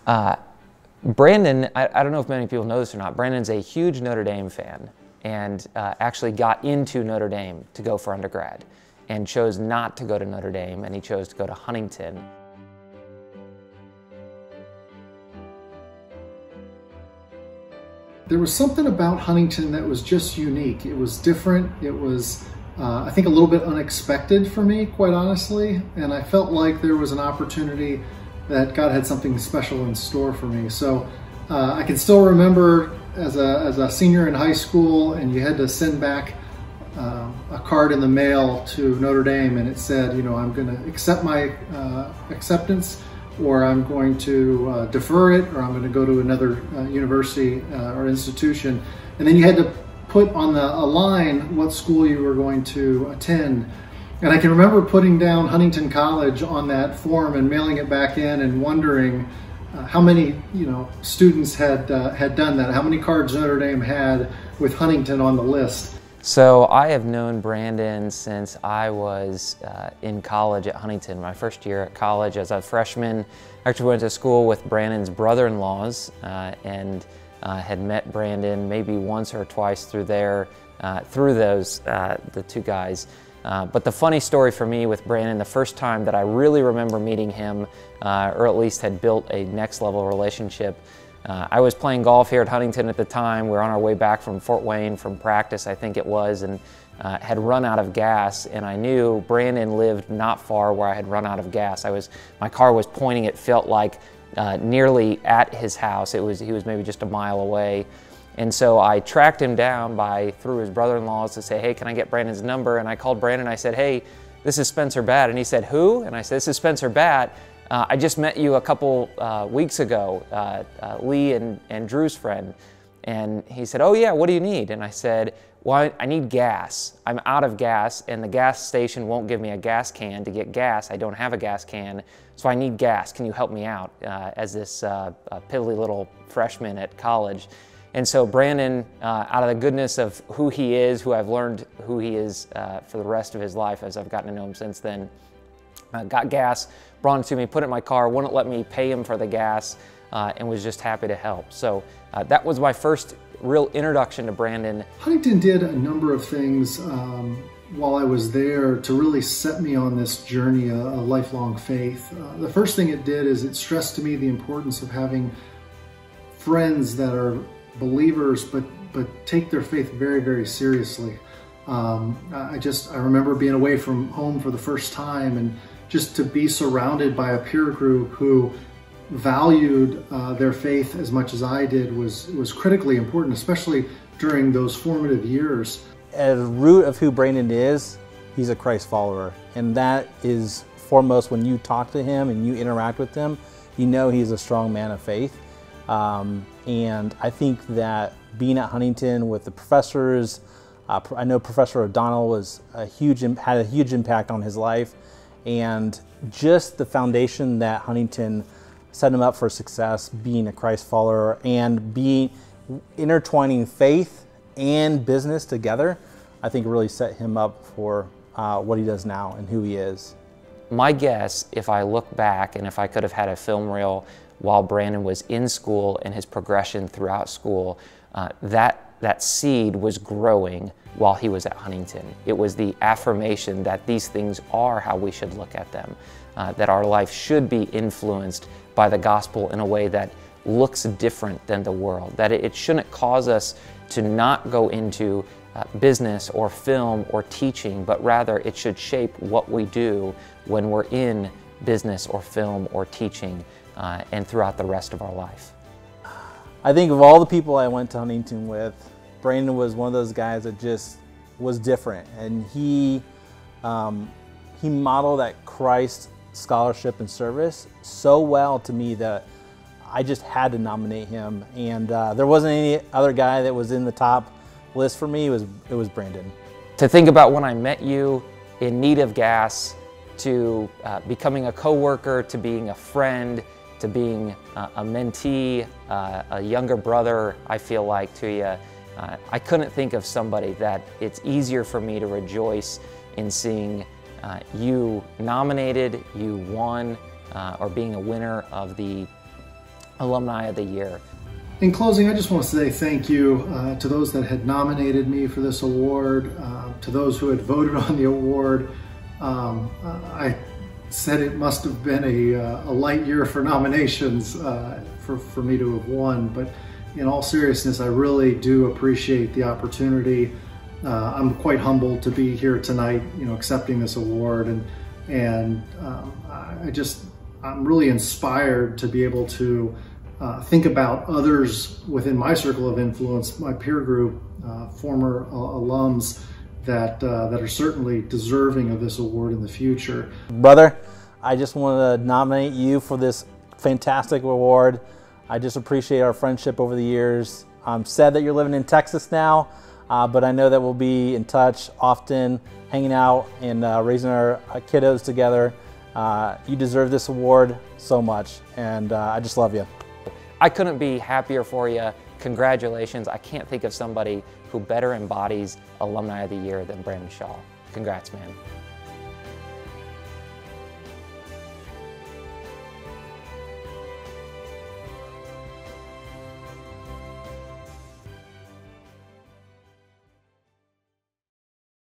Brandon, I don't know if many people know this or not, Brandon's a huge Notre Dame fan and actually got into Notre Dame to go for undergrad and chose not to go to Notre Dame, and he chose to go to Huntington. There was something about Huntington that was just unique. It was different. It was, I think, a little bit unexpected for me, quite honestly. And I felt like there was an opportunity that God had something special in store for me. So I can still remember as a senior in high school, and you had to send back a card in the mail to Notre Dame, and it said, you know, I'm going to accept my acceptance, or I'm going to defer it, or I'm going to go to another university or institution. And then you had to put on a line what school you were going to attend. And I can remember putting down Huntington College on that form and mailing it back in and wondering how many students had done that, how many cards Notre Dame had with Huntington on the list. So I have known Brandon since I was in college at Huntington. My first year at college as a freshman, I actually went to school with Brandon's brother-in-laws and had met Brandon maybe once or twice through the two guys. But the funny story for me with Brandon, the first time that I really remember meeting him, or at least had built a next level relationship, I was playing golf here at Huntington at the time. We were on our way back from Fort Wayne from practice, I think it was, and had run out of gas. And I knew Brandon lived not far where I had run out of gas. My car was pointing, it felt like, nearly at his house. He was maybe just a mile away. And so I tracked him down through his brother-in-laws to say, hey, can I get Brandon's number? And I called Brandon, I said, hey, this is Spencer Batt. And he said, who? And I said, this is Spencer Batt. I just met you a couple weeks ago, Lee and Drew's friend. And he said, oh yeah, what do you need? And I said, well, I need gas. I'm out of gas, and the gas station won't give me a gas can to get gas. I don't have a gas can, so I need gas. Can you help me out as this piddly little freshman at college? And so Brandon, out of the goodness of who he is, who I've learned who he is for the rest of his life as I've gotten to know him since then, got gas, brought it to me, put it in my car, wouldn't let me pay him for the gas, and was just happy to help. So that was my first real introduction to Brandon. Huntington did a number of things while I was there to really set me on this journey, a lifelong faith. The first thing it did is it stressed to me the importance of having friends that are believers but take their faith very, very seriously. I remember being away from home for the first time, and just to be surrounded by a peer group who valued their faith as much as I did was critically important, especially during those formative years. At the root of who Brandon is, he's a Christ follower, and that is foremost. When you talk to him and you interact with him, you know he's a strong man of faith. And I think that being at Huntington with the professors, I know Professor O'Donnell had a huge impact on his life, and just the foundation that Huntington set him up for success, being a Christ follower and intertwining faith and business together, I think really set him up for what he does now and who he is. My guess, if I look back and if I could have had a film reel while Brandon was in school and his progression throughout school, that seed was growing while he was at Huntington. It was the affirmation that these things are how we should look at them, that our life should be influenced by the gospel in a way that looks different than the world, that it shouldn't cause us to not go into business or film or teaching, but rather it should shape what we do when we're in business or film or teaching and throughout the rest of our life. I think of all the people I went to Huntington with, Brandon was one of those guys that just was different, and he modeled that Christ scholarship and service so well to me that I just had to nominate him, and there wasn't any other guy that was in the top list for me. It was Brandon. To think about when I met you in need of gas, to becoming a coworker, to being a friend, to being a mentee, a younger brother, I feel like, to you. I couldn't think of somebody that it's easier for me to rejoice in seeing you nominated, you won, or being a winner of the Alumni of the Year. In closing, I just want to say thank you to those that had nominated me for this award, to those who had voted on the award. I said it must have been a light year for nominations for me to have won, but in all seriousness, I really do appreciate the opportunity. I'm quite humbled to be here tonight, accepting this award, and I'm really inspired to be able to think about others within my circle of influence, my peer group, former alums that are certainly deserving of this award in the future. Brother, I just want to nominate you for this fantastic award. I just appreciate our friendship over the years. I'm sad that you're living in Texas now, but I know that we'll be in touch often, hanging out and raising our kiddos together. You deserve this award so much, and I just love you. I couldn't be happier for you. Congratulations. I can't think of somebody who better embodies Alumni of the Year than Brandon Schall. Congrats, man.